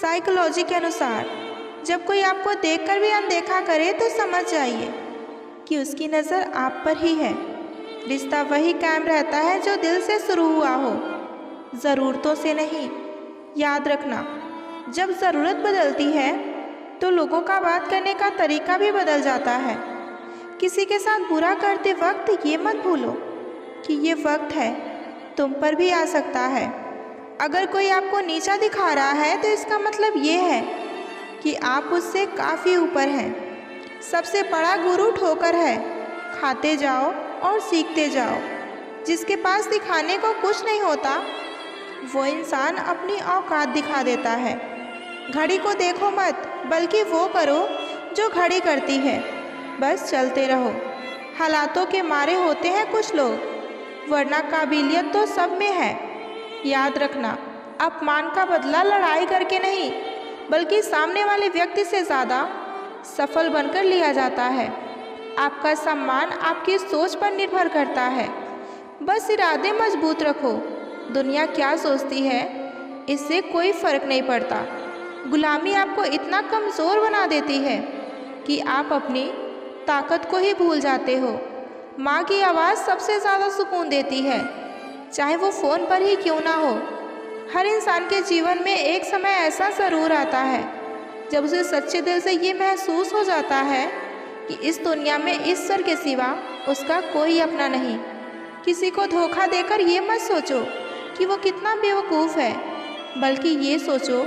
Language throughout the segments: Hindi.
साइकोलॉजी के अनुसार जब कोई आपको देखकर भी अनदेखा करे तो समझ जाइए कि उसकी नज़र आप पर ही है। रिश्ता वही कायम रहता है जो दिल से शुरू हुआ हो, ज़रूरतों से नहीं। याद रखना, जब ज़रूरत बदलती है तो लोगों का बात करने का तरीका भी बदल जाता है। किसी के साथ बुरा करते वक्त ये मत भूलो कि ये वक्त है तुम पर भी आ सकता है। अगर कोई आपको नीचा दिखा रहा है तो इसका मतलब ये है कि आप उससे काफ़ी ऊपर हैं। सबसे बड़ा गुरु ठोकर है, खाते जाओ और सीखते जाओ। जिसके पास दिखाने को कुछ नहीं होता वो इंसान अपनी औकात दिखा देता है। घड़ी को देखो मत, बल्कि वो करो जो घड़ी करती है। बस चलते रहो। हालातों के मारे होते हैं कुछ लोग, वरना काबिलियत तो सब में है। याद रखना, अपमान का बदला लड़ाई करके नहीं, बल्कि सामने वाले व्यक्ति से ज़्यादा सफल बनकर लिया जाता है। आपका सम्मान आपकी सोच पर निर्भर करता है। बस इरादे मजबूत रखो। दुनिया क्या सोचती है इससे कोई फ़र्क नहीं पड़ता। गुलामी आपको इतना कमज़ोर बना देती है कि आप अपनी ताकत को ही भूल जाते हो। माँ की आवाज़ सबसे ज़्यादा सुकून देती है, चाहे वो फ़ोन पर ही क्यों ना हो। हर इंसान के जीवन में एक समय ऐसा ज़रूर आता है जब उसे सच्चे दिल से ये महसूस हो जाता है कि इस दुनिया में ईश्वर के सिवा उसका कोई अपना नहीं। किसी को धोखा देकर ये मत सोचो कि वो कितना बेवकूफ़ है, बल्कि ये सोचो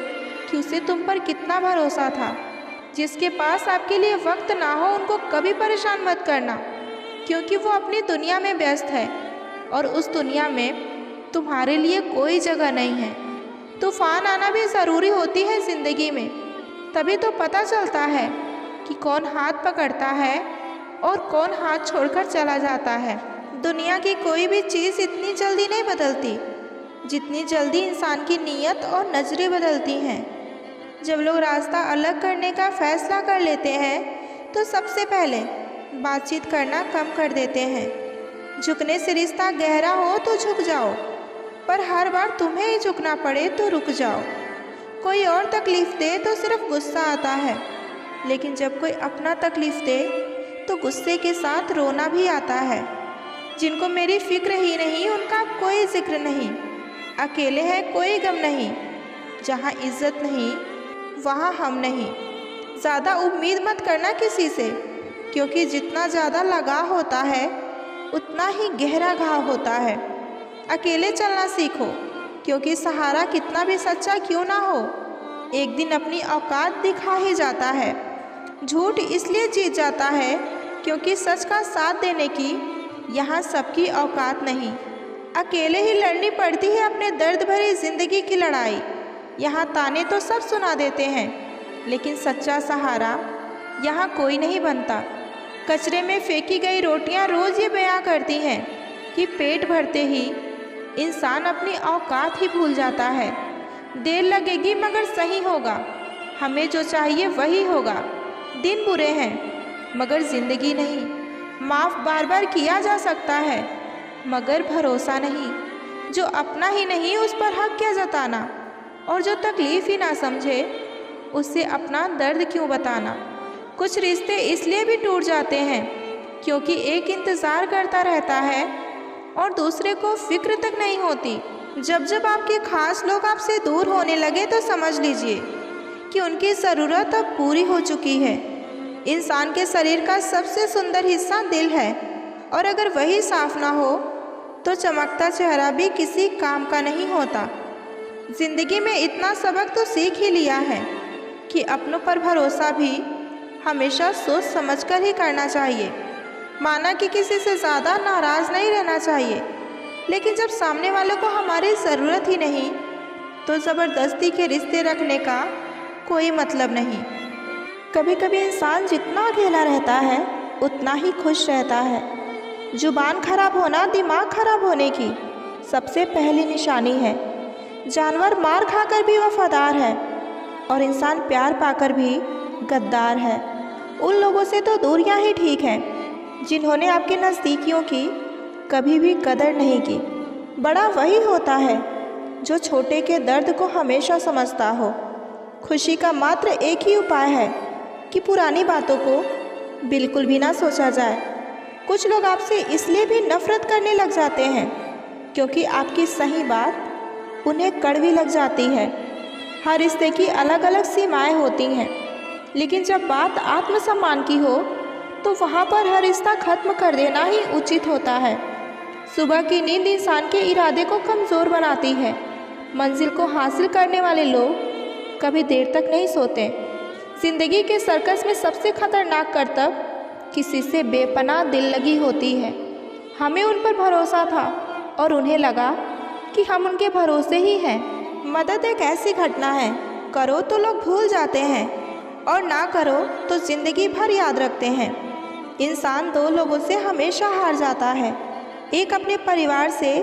कि उसे तुम पर कितना भरोसा था। जिसके पास आपके लिए वक्त ना हो उनको कभी परेशान मत करना, क्योंकि वो अपनी दुनिया में व्यस्त है और उस दुनिया में तुम्हारे लिए कोई जगह नहीं है। तूफान आना भी ज़रूरी होती है ज़िंदगी में, तभी तो पता चलता है कि कौन हाथ पकड़ता है और कौन हाथ छोड़कर चला जाता है। दुनिया की कोई भी चीज़ इतनी जल्दी नहीं बदलती जितनी जल्दी इंसान की नीयत और नज़रें बदलती हैं। जब लोग रास्ता अलग करने का फैसला कर लेते हैं तो सबसे पहले बातचीत करना कम कर देते हैं। झुकने से रिश्ता गहरा हो तो झुक जाओ, पर हर बार तुम्हें ही झुकना पड़े तो रुक जाओ। कोई और तकलीफ़ दे तो सिर्फ गुस्सा आता है, लेकिन जब कोई अपना तकलीफ़ दे तो गुस्से के साथ रोना भी आता है। जिनको मेरी फ़िक्र ही नहीं उनका कोई ज़िक्र नहीं। अकेले हैं कोई गम नहीं, जहाँ इज़्ज़त नहीं वहाँ हम नहीं। ज़्यादा उम्मीद मत करना किसी से, क्योंकि जितना ज़्यादा लगाव होता है उतना ही गहरा घाव होता है। अकेले चलना सीखो, क्योंकि सहारा कितना भी सच्चा क्यों ना हो एक दिन अपनी औकात दिखा ही जाता है। झूठ इसलिए जीत जाता है क्योंकि सच का साथ देने की यहाँ सबकी औकात नहीं। अकेले ही लड़नी पड़ती है अपने दर्द भरी ज़िंदगी की लड़ाई। यहाँ ताने तो सब सुना देते हैं, लेकिन सच्चा सहारा यहाँ कोई नहीं बनता। कचरे में फेंकी गई रोटियाँ रोज़ ये बयां करती हैं कि पेट भरते ही इंसान अपनी औकात ही भूल जाता है। देर लगेगी मगर सही होगा, हमें जो चाहिए वही होगा। दिन बुरे हैं मगर ज़िंदगी नहीं। माफ़ बार बार किया जा सकता है मगर भरोसा नहीं। जो अपना ही नहीं उस पर हक क्या जताना, और जो तकलीफ़ ही ना समझे उससे अपना दर्द क्यों बताना। कुछ रिश्ते इसलिए भी टूट जाते हैं क्योंकि एक इंतज़ार करता रहता है और दूसरे को फ़िक्र तक नहीं होती। जब जब आपके ख़ास लोग आपसे दूर होने लगे तो समझ लीजिए कि उनकी ज़रूरत अब पूरी हो चुकी है। इंसान के शरीर का सबसे सुंदर हिस्सा दिल है, और अगर वही साफ ना हो तो चमकता चेहरा भी किसी काम का नहीं होता। ज़िंदगी में इतना सबक तो सीख ही लिया है कि अपनों पर भरोसा भी हमेशा सोच समझकर ही करना चाहिए। माना कि किसी से ज़्यादा नाराज़ नहीं रहना चाहिए, लेकिन जब सामने वालों को हमारी ज़रूरत ही नहीं तो ज़बरदस्ती के रिश्ते रखने का कोई मतलब नहीं। कभी कभी इंसान जितना अकेला रहता है उतना ही खुश रहता है। जुबान खराब होना दिमाग खराब होने की सबसे पहली निशानी है। जानवर मार खाकर भी वफादार है और इंसान प्यार पाकर भी गद्दार है। उन लोगों से तो दूरियां ही ठीक हैं जिन्होंने आपकी नज़दीकियों की कभी भी कदर नहीं की। बड़ा वही होता है जो छोटे के दर्द को हमेशा समझता हो। खुशी का मात्र एक ही उपाय है कि पुरानी बातों को बिल्कुल भी ना सोचा जाए। कुछ लोग आपसे इसलिए भी नफरत करने लग जाते हैं क्योंकि आपकी सही बात उन्हें कड़वी लग जाती है। हर रिश्ते की अलग अलग सीमाएं होती हैं, लेकिन जब बात आत्मसम्मान की हो तो वहाँ पर हर रिश्ता खत्म कर देना ही उचित होता है। सुबह की नींद इंसान के इरादे को कमज़ोर बनाती है। मंजिल को हासिल करने वाले लोग कभी देर तक नहीं सोते। ज़िंदगी के सर्कस में सबसे खतरनाक करतब किसी से बेपनाह दिल लगी होती है। हमें उन पर भरोसा था और उन्हें लगा कि हम उनके भरोसे ही हैं। मदद एक ऐसी घटना है, करो तो लोग भूल जाते हैं और ना करो तो ज़िंदगी भर याद रखते हैं। इंसान दो लोगों से हमेशा हार जाता है, एक अपने परिवार से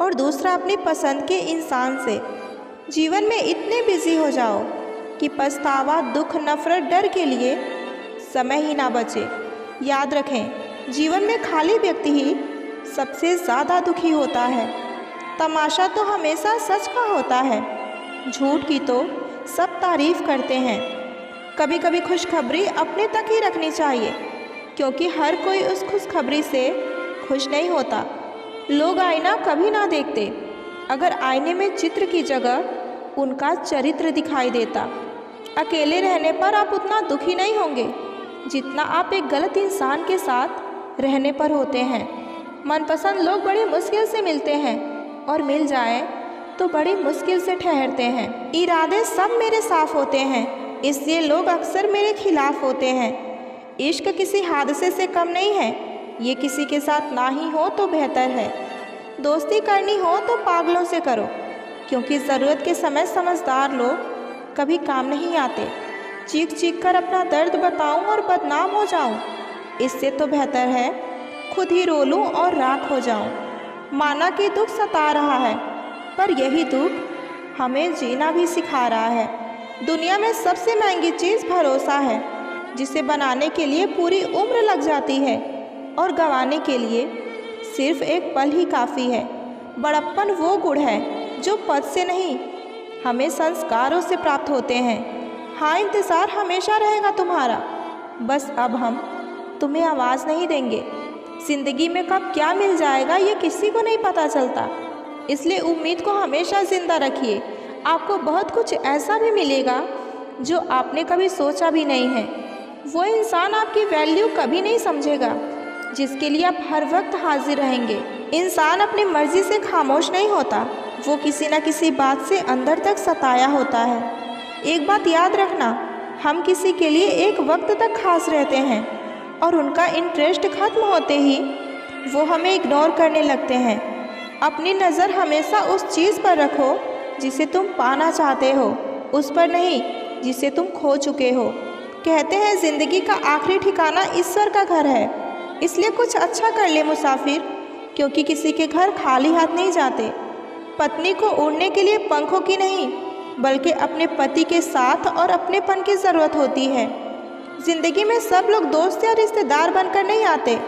और दूसरा अपनी पसंद के इंसान से। जीवन में इतने बिजी हो जाओ कि पछतावा, दुख, नफरत, डर के लिए समय ही ना बचे। याद रखें, जीवन में खाली व्यक्ति ही सबसे ज़्यादा दुखी होता है। तमाशा तो हमेशा सच का होता है, झूठ की तो सब तारीफ़ करते हैं। कभी कभी खुशखबरी अपने तक ही रखनी चाहिए, क्योंकि हर कोई उस खुशखबरी से खुश नहीं होता। लोग आईना कभी ना देखते, अगर आईने में चित्र की जगह उनका चरित्र दिखाई देता। अकेले रहने पर आप उतना दुखी नहीं होंगे जितना आप एक गलत इंसान के साथ रहने पर होते हैं। मनपसंद लोग बड़ी मुश्किल से मिलते हैं और मिल जाए तो बड़ी मुश्किल से ठहरते हैं। इरादे सब मेरे साफ होते हैं, इसलिए लोग अक्सर मेरे खिलाफ होते हैं। इश्क किसी हादसे से कम नहीं है, ये किसी के साथ ना ही हो तो बेहतर है। दोस्ती करनी हो तो पागलों से करो, क्योंकि ज़रूरत के समय समझदार लोग कभी काम नहीं आते। चीख चीख कर अपना दर्द बताऊं और बदनाम हो जाऊं, इससे तो बेहतर है खुद ही रो लूं और राख हो जाऊं। माना कि दुख सता रहा है, पर यही दुख हमें जीना भी सिखा रहा है। दुनिया में सबसे महंगी चीज़ भरोसा है, जिसे बनाने के लिए पूरी उम्र लग जाती है और गंवाने के लिए सिर्फ एक पल ही काफ़ी है। बड़प्पन वो गुण है जो पद से नहीं, हमें संस्कारों से प्राप्त होते हैं। हाँ, इंतज़ार हमेशा रहेगा तुम्हारा, बस अब हम तुम्हें आवाज़ नहीं देंगे। ज़िंदगी में कब क्या मिल जाएगा ये किसी को नहीं पता चलता, इसलिए उम्मीद को हमेशा ज़िंदा रखिए। आपको बहुत कुछ ऐसा भी मिलेगा जो आपने कभी सोचा भी नहीं है। वो इंसान आपकी वैल्यू कभी नहीं समझेगा जिसके लिए आप हर वक्त हाजिर रहेंगे। इंसान अपनी मर्ज़ी से खामोश नहीं होता, वो किसी न किसी बात से अंदर तक सताया होता है। एक बात याद रखना, हम किसी के लिए एक वक्त तक खास रहते हैं और उनका इंटरेस्ट खत्म होते ही वो हमें इग्नोर करने लगते हैं। अपनी नज़र हमेशा उस चीज़ पर रखो जिसे तुम पाना चाहते हो, उस पर नहीं जिसे तुम खो चुके हो। कहते हैं ज़िंदगी का आखिरी ठिकाना ईश्वर का घर है, इसलिए कुछ अच्छा कर ले मुसाफिर, क्योंकि किसी के घर खाली हाथ नहीं जाते। पत्नी को उड़ने के लिए पंखों की नहीं, बल्कि अपने पति के साथ और अपनेपन की ज़रूरत होती है। ज़िंदगी में सब लोग दोस्त या रिश्तेदार बनकर नहीं आते,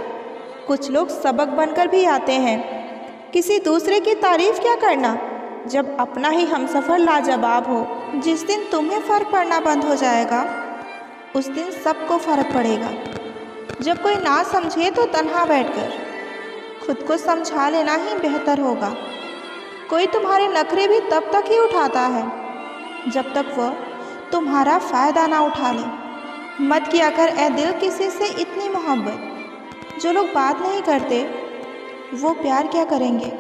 कुछ लोग सबक बनकर भी आते हैं। किसी दूसरे की तारीफ़ क्या करना जब अपना ही हमसफ़र लाजवाब हो। जिस दिन तुम्हें फ़र्क पड़ना बंद हो जाएगा, उस दिन सबको फ़र्क पड़ेगा। जब कोई ना समझे तो तन्हा बैठकर खुद को समझा लेना ही बेहतर होगा। कोई तुम्हारे नखरे भी तब तक ही उठाता है जब तक वह तुम्हारा फ़ायदा ना उठा ले। मत किया कर ए दिल किसी से इतनी मोहब्बत, जो लोग बात नहीं करते वो प्यार क्या करेंगे।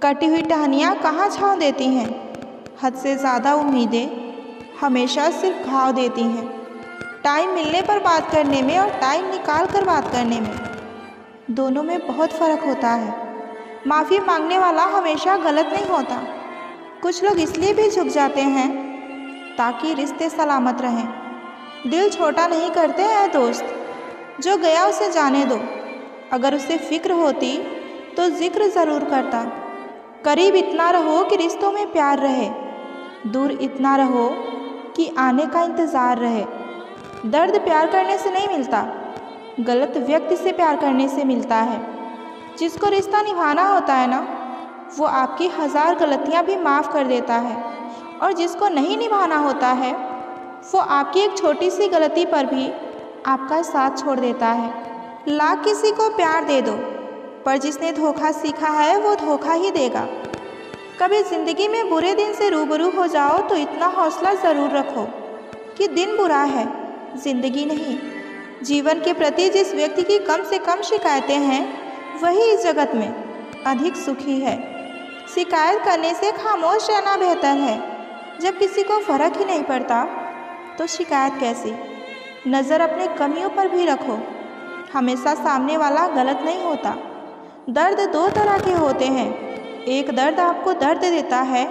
कटी हुई टहनियाँ कहाँ छाँव देती हैं, हद से ज़्यादा उम्मीदें हमेशा सिर्फ घाव देती हैं। टाइम मिलने पर बात करने में और टाइम निकाल कर बात करने में, दोनों में बहुत फ़र्क होता है। माफ़ी मांगने वाला हमेशा गलत नहीं होता। कुछ लोग इसलिए भी झुक जाते हैं ताकि रिश्ते सलामत रहें। दिल छोटा नहीं करते हैं दोस्त, जो गया उसे जाने दो। अगर उसे फ़िक्र होती तो जिक्र ज़रूर करता। करीब इतना रहो कि रिश्तों में प्यार रहे, दूर इतना रहो कि आने का इंतज़ार रहे। दर्द प्यार करने से नहीं मिलता, गलत व्यक्ति से प्यार करने से मिलता है। जिसको रिश्ता निभाना होता है ना, वो आपकी 1000 गलतियाँ भी माफ़ कर देता है, और जिसको नहीं निभाना होता है वो आपकी एक छोटी सी गलती पर भी आपका साथ छोड़ देता है। लाख किसी को प्यार दे दो, पर जिसने धोखा सीखा है वो धोखा ही देगा। कभी ज़िंदगी में बुरे दिन से रूबरू हो जाओ तो इतना हौसला ज़रूर रखो कि दिन बुरा है, ज़िंदगी नहीं। जीवन के प्रति जिस व्यक्ति की कम से कम शिकायतें हैं वही इस जगत में अधिक सुखी है। शिकायत करने से खामोश रहना बेहतर है। जब किसी को फ़र्क ही नहीं पड़ता तो शिकायत कैसी। नज़र अपने कमियों पर भी रखो। हमेशा सामने वाला गलत नहीं होता। दर्द दो तरह के होते हैं, एक दर्द आपको दर्द देता है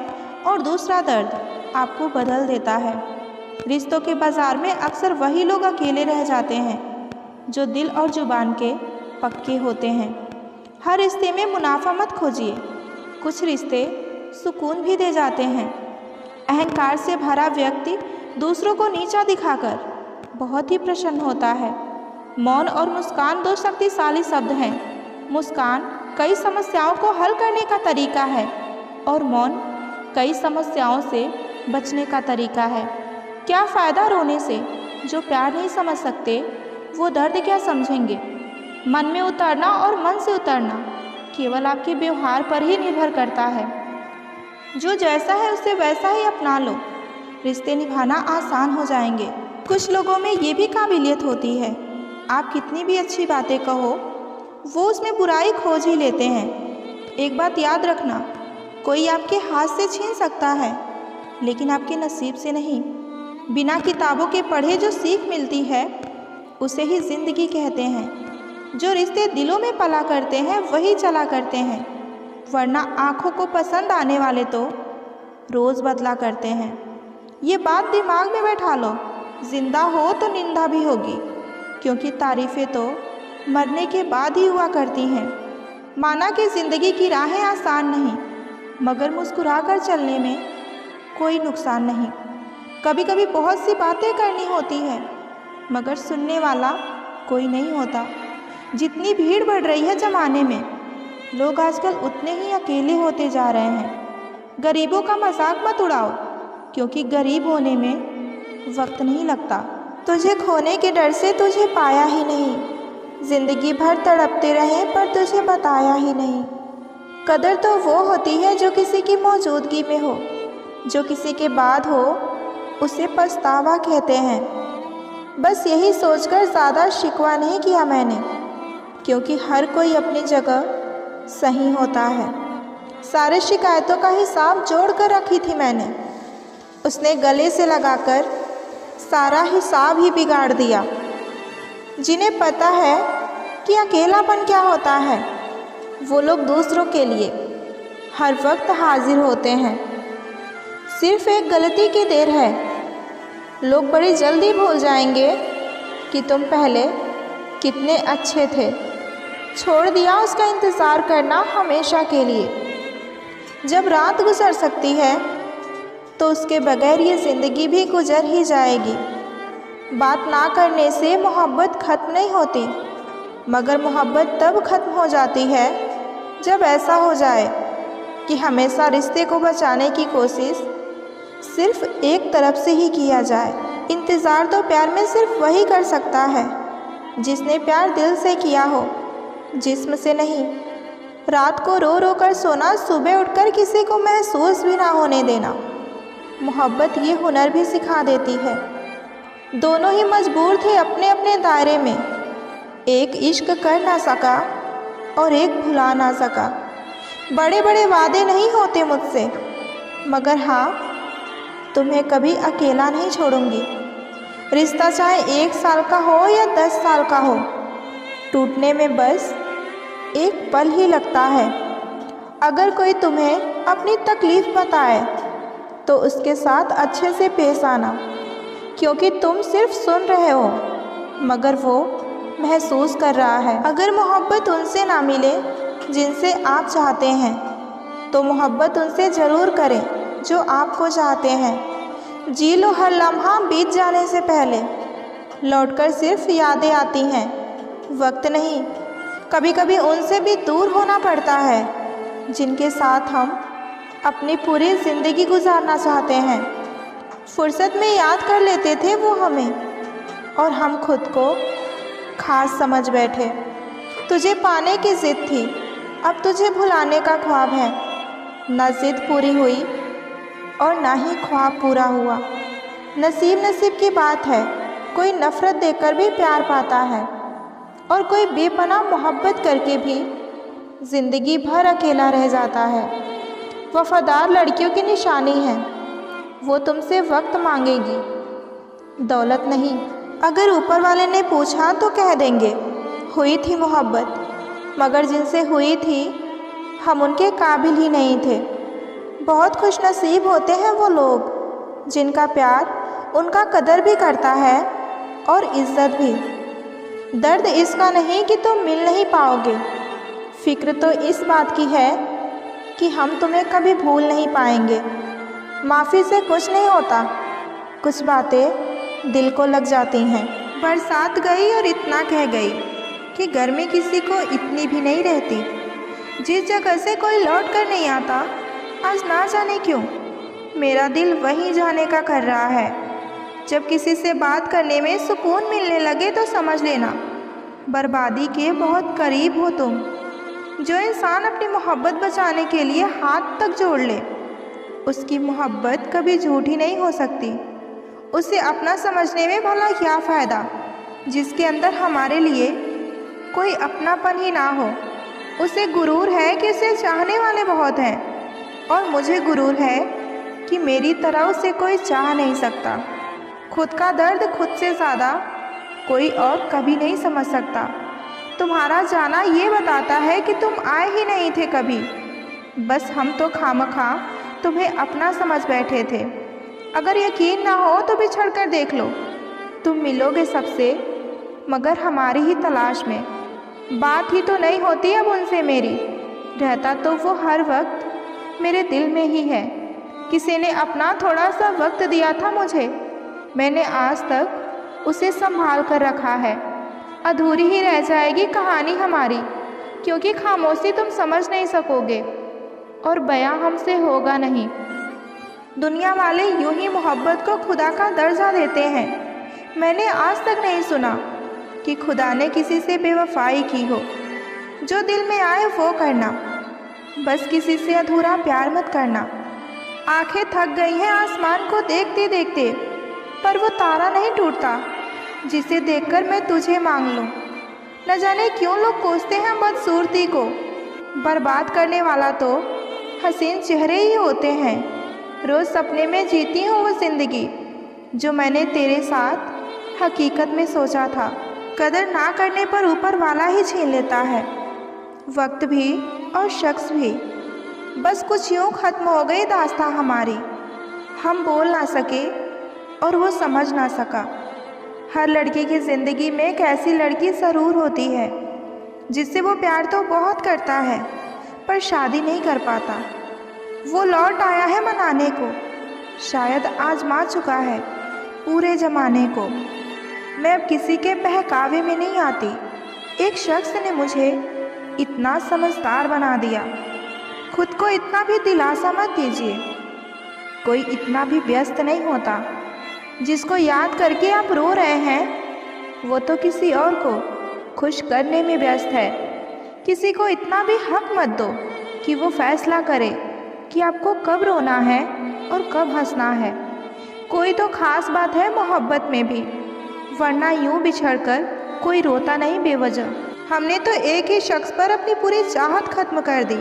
और दूसरा दर्द आपको बदल देता है। रिश्तों के बाज़ार में अक्सर वही लोग अकेले रह जाते हैं जो दिल और जुबान के पक्के होते हैं। हर रिश्ते में मुनाफा मत खोजिए, कुछ रिश्ते सुकून भी दे जाते हैं। अहंकार से भरा व्यक्ति दूसरों को नीचा दिखाकर बहुत ही प्रसन्न होता है। मौन और मुस्कान दो शक्तिशाली शब्द हैं। मुस्कान कई समस्याओं को हल करने का तरीका है और मौन कई समस्याओं से बचने का तरीका है। क्या फ़ायदा रोने से? जो प्यार नहीं समझ सकते वो दर्द क्या समझेंगे। मन में उतरना और मन से उतरना केवल आपके व्यवहार पर ही निर्भर करता है। जो जैसा है उसे वैसा ही अपना लो, रिश्ते निभाना आसान हो जाएंगे। कुछ लोगों में ये भी काबिलियत होती है, आप कितनी भी अच्छी बातें कहो वो उसमें बुराई खोज ही लेते हैं। एक बात याद रखना, कोई आपके हाथ से छीन सकता है लेकिन आपके नसीब से नहीं। बिना किताबों के पढ़े जो सीख मिलती है उसे ही ज़िंदगी कहते हैं। जो रिश्ते दिलों में पला करते हैं वही चला करते हैं, वरना आँखों को पसंद आने वाले तो रोज़ बदला करते हैं। ये बात दिमाग में बैठा लो, जिंदा हो तो निंदा भी होगी, क्योंकि तारीफ़ें तो मरने के बाद ही हुआ करती हैं। माना कि ज़िंदगी की राहें आसान नहीं, मगर मुस्कुरा कर चलने में कोई नुकसान नहीं। कभी कभी बहुत सी बातें करनी होती है मगर सुनने वाला कोई नहीं होता। जितनी भीड़ बढ़ रही है ज़माने में, लोग आजकल उतने ही अकेले होते जा रहे हैं। गरीबों का मजाक मत उड़ाओ, क्योंकि गरीब होने में वक्त नहीं लगता। तुझे खोने के डर से तुझे पाया ही नहीं, ज़िंदगी भर तड़पते रहे पर तुझे बताया ही नहीं। कदर तो वो होती है जो किसी की मौजूदगी में हो, जो किसी के बाद हो उसे पछतावा कहते हैं। बस यही सोचकर ज़्यादा शिकवा नहीं किया मैंने, क्योंकि हर कोई अपनी जगह सही होता है। सारे शिकायतों का हिसाब जोड़ कर रखी थी मैंने, उसने गले से लगाकर सारा हिसाब ही बिगाड़ दिया। जिन्हें पता है कि अकेलापन क्या होता है, वो लोग दूसरों के लिए हर वक्त हाजिर होते हैं। सिर्फ एक गलती की देर है, लोग बड़ी जल्दी भूल जाएंगे कि तुम पहले कितने अच्छे थे। छोड़ दिया उसका इंतज़ार करना हमेशा के लिए। जब रात गुजर सकती है तो उसके बगैर ये ज़िंदगी भी गुजर ही जाएगी। बात ना करने से मोहब्बत ख़त्म नहीं होती, मगर मोहब्बत तब ख़त्म हो जाती है जब ऐसा हो जाए कि हमेशा रिश्ते को बचाने की कोशिश सिर्फ एक तरफ से ही किया जाए। इंतज़ार तो प्यार में सिर्फ वही कर सकता है जिसने प्यार दिल से किया हो, जिस्म से नहीं। रात को रो रो कर सोना, सुबह उठकर किसी को महसूस भी ना होने देना। मोहब्बत ये हुनर भी सिखा देती है। दोनों ही मजबूर थे अपने अपने दायरे में, एक इश्क कर ना सका और एक भुला ना सका। बड़े बड़े वादे नहीं होते मुझसे, मगर हाँ, तुम्हें कभी अकेला नहीं छोड़ूंगी। रिश्ता चाहे 1 साल का हो या 10 साल का हो, टूटने में बस एक पल ही लगता है। अगर कोई तुम्हें अपनी तकलीफ़ बताए तो उसके साथ अच्छे से पेश आना, क्योंकि तुम सिर्फ सुन रहे हो मगर वो महसूस कर रहा है। अगर मोहब्बत उनसे ना मिले जिनसे आप चाहते हैं, तो मोहब्बत उनसे ज़रूर करें जो आपको चाहते हैं। जी लो हर लम्हा बीत जाने से पहले, लौटकर सिर्फ यादें आती हैं, वक्त नहीं। कभी कभी उनसे भी दूर होना पड़ता है जिनके साथ हम अपनी पूरी ज़िंदगी गुजारना चाहते हैं। फुर्सत में याद कर लेते थे वो हमें, और हम खुद को खास समझ बैठे। तुझे पाने की ज़िद थी, अब तुझे भुलाने का ख्वाब है। ना ज़िद पूरी हुई और ना ही ख्वाब पूरा हुआ। नसीब की बात है, कोई नफ़रत देकर भी प्यार पाता है, और कोई बेपनाह मोहब्बत करके भी ज़िंदगी भर अकेला रह जाता है। वफ़ादार लड़कियों की निशानी है, वो तुमसे वक्त मांगेगी, दौलत नहीं। अगर ऊपर वाले ने पूछा तो कह देंगे हुई थी मोहब्बत, मगर जिनसे हुई थी हम उनके काबिल ही नहीं थे। बहुत खुशनसीब होते हैं वो लोग जिनका प्यार उनका कदर भी करता है और इज़्ज़त भी। दर्द इसका नहीं कि तुम मिल नहीं पाओगे, फ़िक्र तो इस बात की है कि हम तुम्हें कभी भूल नहीं पाएंगे। माफ़ी से कुछ नहीं होता, कुछ बातें दिल को लग जाती हैं। बरसात गई और इतना कह गई कि गर्मी किसी को इतनी भी नहीं रहती। जिस जगह से कोई लौट कर नहीं आता, आज ना जाने क्यों मेरा दिल वहीं जाने का कर रहा है। जब किसी से बात करने में सुकून मिलने लगे तो समझ लेना बर्बादी के बहुत करीब हो तुम। जो इंसान अपनी मोहब्बत बचाने के लिए हाथ तक जोड़ ले, उसकी मोहब्बत कभी झूठी नहीं हो सकती। उसे अपना समझने में भला क्या फ़ायदा जिसके अंदर हमारे लिए कोई अपनापन ही ना हो। उसे गुरूर है कि उसे चाहने वाले बहुत हैं, और मुझे गुरूर है कि मेरी तरह उसे कोई चाह नहीं सकता। खुद का दर्द खुद से ज़्यादा कोई और कभी नहीं समझ सकता। तुम्हारा जाना ये बताता है कि तुम आए ही नहीं थे कभी, बस हम तो खामखा तुम्हें अपना समझ बैठे थे। अगर यकीन ना हो तो बिछड़ कर देख लो, तुम मिलोगे सबसे मगर हमारी ही तलाश में। बात ही तो नहीं होती अब उनसे मेरी, रहता तो वो हर वक्त मेरे दिल में ही है। किसी ने अपना थोड़ा सा वक्त दिया था मुझे, मैंने आज तक उसे संभाल कर रखा है। अधूरी ही रह जाएगी कहानी हमारी, क्योंकि खामोशी तुम समझ नहीं सकोगे और बयां हमसे होगा नहीं। दुनिया वाले यूं ही मोहब्बत को खुदा का दर्जा देते हैं। मैंने आज तक नहीं सुना कि खुदा ने किसी से बेवफाई की हो। जो दिल में आए वो करना, बस किसी से अधूरा प्यार मत करना। आंखें थक गई हैं आसमान को देखते देखते, पर वो तारा नहीं टूटता जिसे देखकर मैं तुझे मांग लूँ। न जाने क्यों लोग कोसते हैं बदसूरती को, बर्बाद करने वाला तो हसीन चेहरे ही होते हैं। रोज़ सपने में जीती हूँ वो ज़िंदगी जो मैंने तेरे साथ हकीकत में सोचा था। कदर ना करने पर ऊपर वाला ही छीन लेता है, वक्त भी और शख्स भी। बस कुछ यूँ ख़त्म हो गई दास्तां हमारी, हम बोल ना सके और वो समझ ना सका। हर लड़की की ज़िंदगी में एक ऐसी लड़की ज़रूर होती है जिससे वो प्यार तो बहुत करता है पर शादी नहीं कर पाता। वो लौट आया है मनाने को, शायद आजमा चुका है पूरे ज़माने को। मैं अब किसी के बहकावे में नहीं आती, एक शख्स ने मुझे इतना समझदार बना दिया। खुद को इतना भी दिलासा मत दीजिए, कोई इतना भी व्यस्त नहीं होता। जिसको याद करके आप रो रहे हैं वो तो किसी और को खुश करने में व्यस्त है। किसी को इतना भी हक मत दो कि वो फैसला करे कि आपको कब रोना है और कब हंसना है। कोई तो ख़ास बात है मोहब्बत में भी, वरना यूँ बिछड़कर कोई रोता नहीं बेवजह। हमने तो एक ही शख्स पर अपनी पूरी चाहत ख़त्म कर दी।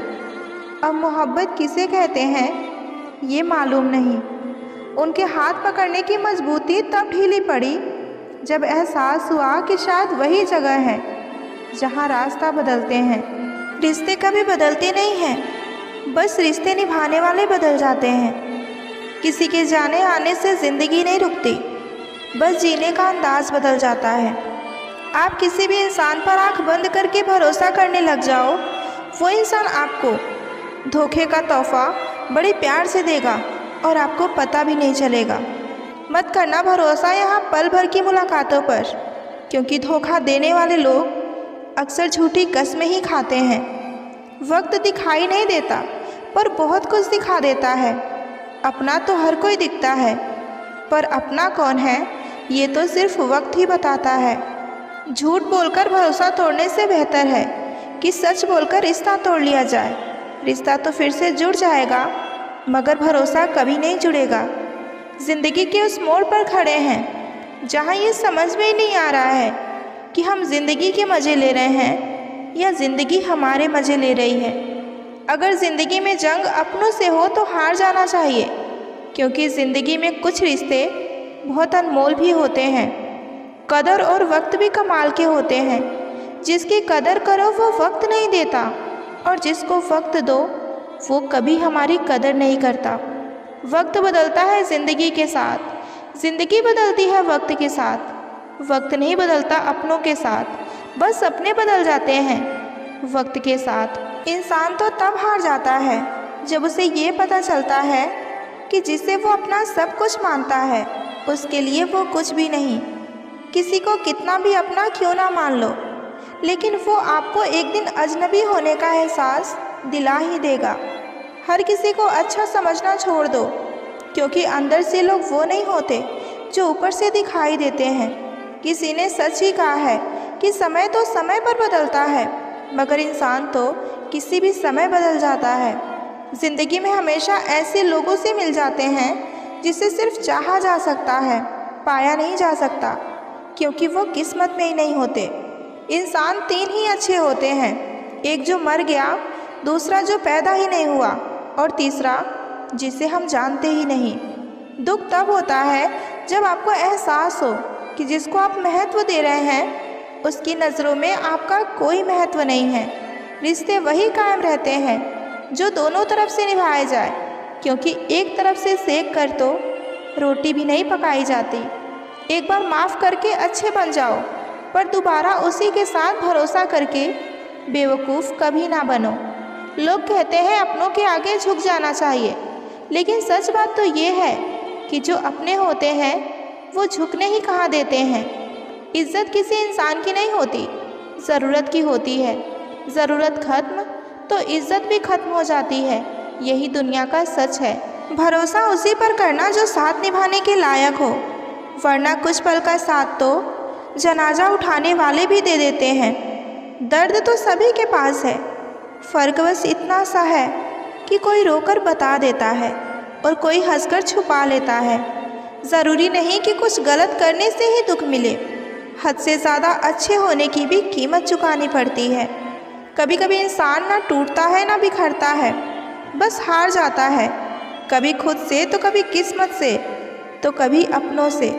अब मोहब्बत किसे कहते हैं ये मालूम नहीं। उनके हाथ पकड़ने की मजबूती तब ढीली पड़ी जब एहसास हुआ कि शायद वही जगह है जहाँ रास्ता बदलते हैं। रिश्ते कभी बदलते नहीं हैं, बस रिश्ते निभाने वाले बदल जाते हैं। किसी के जाने आने से ज़िंदगी नहीं रुकती, बस जीने का अंदाज़ बदल जाता है। आप किसी भी इंसान पर आंख बंद करके भरोसा करने लग जाओ, वो इंसान आपको धोखे का तोहफा बड़े प्यार से देगा और आपको पता भी नहीं चलेगा। मत करना भरोसा यहाँ पल भर की मुलाकातों पर, क्योंकि धोखा देने वाले लोग अक्सर झूठी कस्में ही खाते हैं। वक्त दिखाई नहीं देता पर बहुत कुछ दिखा देता है। अपना तो हर कोई दिखता है, पर अपना कौन है ये तो सिर्फ वक्त ही बताता है। झूठ बोलकर भरोसा तोड़ने से बेहतर है कि सच बोलकर रिश्ता तोड़ लिया जाए। रिश्ता तो फिर से जुड़ जाएगा मगर भरोसा कभी नहीं जुड़ेगा। ज़िंदगी के उस मोड़ पर खड़े हैं जहाँ ये समझ में ही नहीं आ रहा है कि हम ज़िंदगी के मज़े ले रहे हैं या ज़िंदगी हमारे मज़े ले रही है। अगर ज़िंदगी में जंग अपनों से हो तो हार जाना चाहिए, क्योंकि ज़िंदगी में कुछ रिश्ते बहुत अनमोल भी होते हैं। कदर और वक्त भी कमाल के होते हैं। जिसकी कदर करो वो वक्त नहीं देता और जिसको वक्त दो वो कभी हमारी कदर नहीं करता। वक्त बदलता है ज़िंदगी के साथ, ज़िंदगी बदलती है वक्त के साथ। वक्त नहीं बदलता अपनों के साथ, बस अपने बदल जाते हैं वक्त के साथ। इंसान तो तब हार जाता है जब उसे ये पता चलता है कि जिसे वो अपना सब कुछ मानता है उसके लिए वो कुछ भी नहीं। किसी को कितना भी अपना क्यों ना मान लो, लेकिन वो आपको एक दिन अजनबी होने का एहसास दिला ही देगा। हर किसी को अच्छा समझना छोड़ दो, क्योंकि अंदर से लोग वो नहीं होते जो ऊपर से दिखाई देते हैं। किसी ने सच ही कहा है कि समय तो समय पर बदलता है, मगर इंसान तो किसी भी समय बदल जाता है। ज़िंदगी में हमेशा ऐसे लोगों से मिल जाते हैं जिसे सिर्फ चाहा जा सकता है, पाया नहीं जा सकता, क्योंकि वो किस्मत में ही नहीं होते। इंसान तीन ही अच्छे होते हैं, एक जो मर गया, दूसरा जो पैदा ही नहीं हुआ और तीसरा जिसे हम जानते ही नहीं। दुख तब होता है जब आपको एहसास हो कि जिसको आप महत्व दे रहे हैं उसकी नज़रों में आपका कोई महत्व नहीं है। रिश्ते वही कायम रहते हैं जो दोनों तरफ से निभाए जाए, क्योंकि एक तरफ से सेक कर तो रोटी भी नहीं पकाई जाती। एक बार माफ़ करके अच्छे बन जाओ, पर दोबारा उसी के साथ भरोसा करके बेवकूफ़ कभी ना बनो। लोग कहते हैं अपनों के आगे झुक जाना चाहिए, लेकिन सच बात तो ये है कि जो अपने होते हैं वो झुकने ही कहाँ देते हैं। इज़्ज़त किसी इंसान की नहीं होती, ज़रूरत की होती है। ज़रूरत खत्म तो इज़्ज़त भी खत्म हो जाती है। यही दुनिया का सच है। भरोसा उसी पर करना जो साथ निभाने के लायक हो, वरना कुछ पल का साथ तो जनाजा उठाने वाले भी दे देते हैं। दर्द तो सभी के पास है, फ़र्क बस इतना सा है कि कोई रोकर बता देता है और कोई हंसकर छुपा लेता है। ज़रूरी नहीं कि कुछ गलत करने से ही दुख मिले, हद से ज़्यादा अच्छे होने की भी कीमत चुकानी पड़ती है। कभी कभी इंसान ना टूटता है ना बिखरता है, बस हार जाता है, कभी खुद से तो कभी किस्मत से तो कभी अपनों से।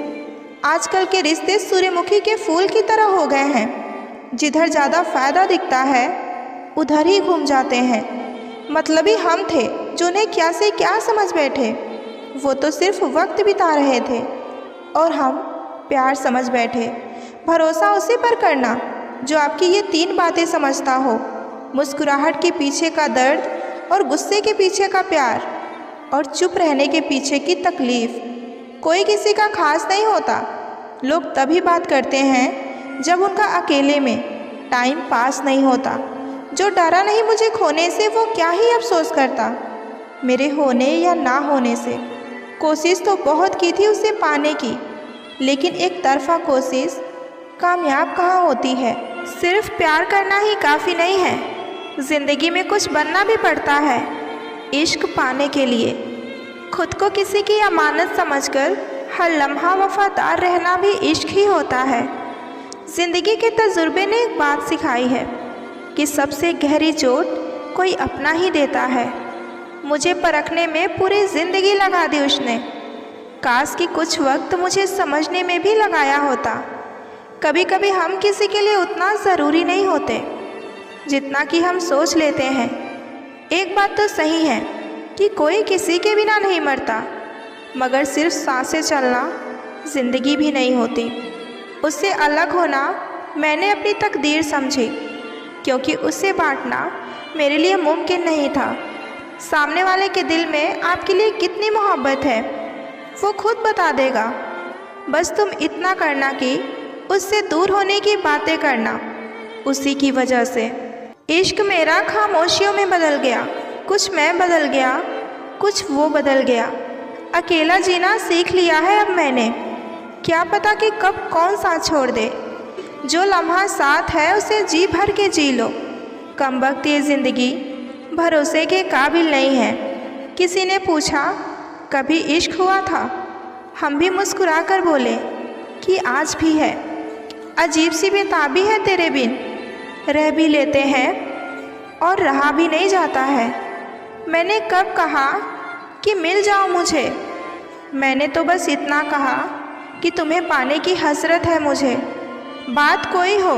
आजकल के रिश्ते सूर्यमुखी के फूल की तरह हो गए हैं, जिधर ज़्यादा फ़ायदा दिखता है उधर ही घूम जाते हैं। मतलबी हम थे जो उन्हें क्या से क्या समझ बैठे, वो तो सिर्फ वक्त बिता रहे थे और हम प्यार समझ बैठे। भरोसा उसी पर करना जो आपकी ये तीन बातें समझता हो, मुस्कुराहट के पीछे का दर्द और गुस्से के पीछे का प्यार और चुप रहने के पीछे की तकलीफ़। कोई किसी का खास नहीं होता। लोग तभी बात करते हैं जब उनका अकेले में टाइम पास नहीं होता। जो डरा नहीं मुझे खोने से वो क्या ही अफसोस करता मेरे होने या ना होने से। कोशिश तो बहुत की थी उसे पाने की, लेकिन एक तरफा कोशिश कामयाब कहाँ होती है। सिर्फ प्यार करना ही काफ़ी नहीं है, ज़िंदगी में कुछ बनना भी पड़ता है इश्क पाने के लिए। खुद को किसी की अमानत समझकर हर लम्हा वफादार रहना भी इश्क ही होता है। ज़िंदगी के तजुर्बे ने एक बात सिखाई है कि सबसे गहरी चोट कोई अपना ही देता है। मुझे परखने में पूरी ज़िंदगी लगा दी उसने। काश कि कुछ वक्त मुझे समझने में भी लगाया होता। कभी कभी हम किसी के लिए उतना ज़रूरी नहीं होते जितना कि हम सोच लेते हैं। एक बात तो सही है कि कोई किसी के बिना नहीं मरता, मगर सिर्फ सांसें चलना ज़िंदगी भी नहीं होती। उससे अलग होना मैंने अपनी तकदीर समझी, क्योंकि उसे बांटना मेरे लिए मुमकिन नहीं था। सामने वाले के दिल में आपके लिए कितनी मोहब्बत है वो खुद बता देगा। बस तुम इतना करना कि उससे दूर होने की बातें करना उसी की वजह से। इश्क मेरा खामोशियों में बदल गया, कुछ मैं बदल गया, कुछ वो बदल गया। अकेला जीना सीख लिया है अब मैंने, क्या पता कि कब कौन साथ छोड़ दे। जो लम्हा साथ है उसे जी भर के जी लो, कमबख्त ये ज़िंदगी भरोसे के काबिल नहीं है। किसी ने पूछा कभी इश्क हुआ था, हम भी मुस्कुरा कर बोले कि आज भी है। अजीब सी बेताबी है तेरे बिन, रह भी लेते हैं और रहा भी नहीं जाता है। मैंने कब कहा कि मिल जाओ मुझे, मैंने तो बस इतना कहा कि तुम्हें पाने की हसरत है मुझे। बात कोई हो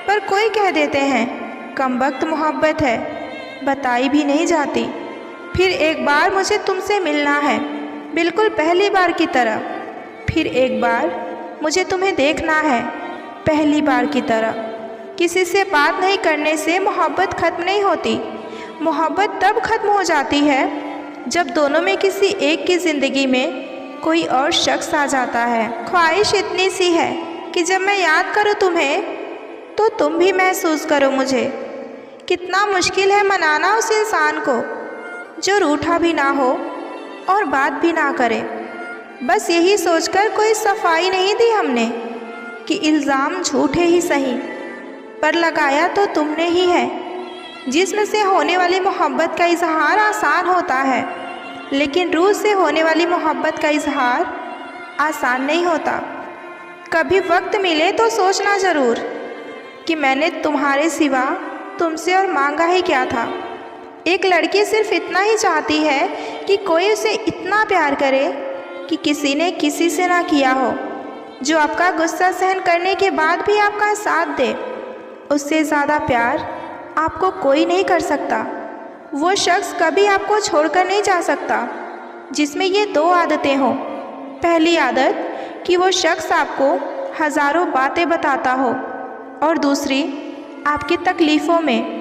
पर कोई कह देते हैं कमबख्त मोहब्बत है, बताई भी नहीं जाती। फिर एक बार मुझे तुमसे मिलना है, बिल्कुल पहली बार की तरह। फिर एक बार मुझे तुम्हें देखना है, पहली बार की तरह। किसी से बात नहीं करने से मोहब्बत ख़त्म नहीं होती। मोहब्बत तब ख़त्म हो जाती है जब दोनों में किसी एक की ज़िंदगी में कोई और शख्स आ जाता है। ख्वाहिश इतनी सी है कि जब मैं याद करूँ तुम्हें तो तुम भी महसूस करो मुझे। कितना मुश्किल है मनाना उस इंसान को जो रूठा भी ना हो और बात भी ना करे। बस यही सोचकर कोई सफाई नहीं दी हमने कि इल्ज़ाम झूठे ही सही, पर लगाया तो तुमने ही है। जिस्म से होने वाली मोहब्बत का इजहार आसान होता है, लेकिन रूह से होने वाली मोहब्बत का इजहार आसान नहीं होता। कभी वक्त मिले तो सोचना ज़रूर कि मैंने तुम्हारे सिवा तुमसे और मांगा ही क्या था। एक लड़की सिर्फ इतना ही चाहती है कि कोई उसे इतना प्यार करे कि किसी ने किसी से ना किया हो, जो आपका गुस्सा सहन करने के बाद भी आपका साथ दे। उससे ज़्यादा प्यार आपको कोई नहीं कर सकता। वो शख्स कभी आपको छोड़कर नहीं जा सकता जिसमें ये दो आदतें हों। पहली आदत कि वो शख्स आपको हज़ारों बातें बताता हो, और दूसरी आपकी तकलीफ़ों में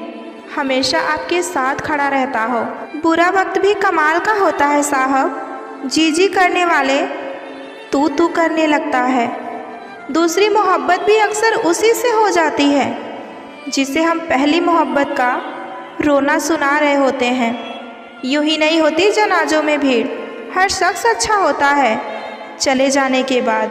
हमेशा आपके साथ खड़ा रहता हो। बुरा वक्त भी कमाल का होता है साहब, जी जी करने वाले तू करने लगता है। दूसरी मोहब्बत भी अक्सर उसी से हो जाती है जिसे हम पहली मोहब्बत का रोना सुना रहे होते हैं। यूं ही नहीं होती जनाजों में भीड़, हर शख्स अच्छा होता है चले जाने के बाद।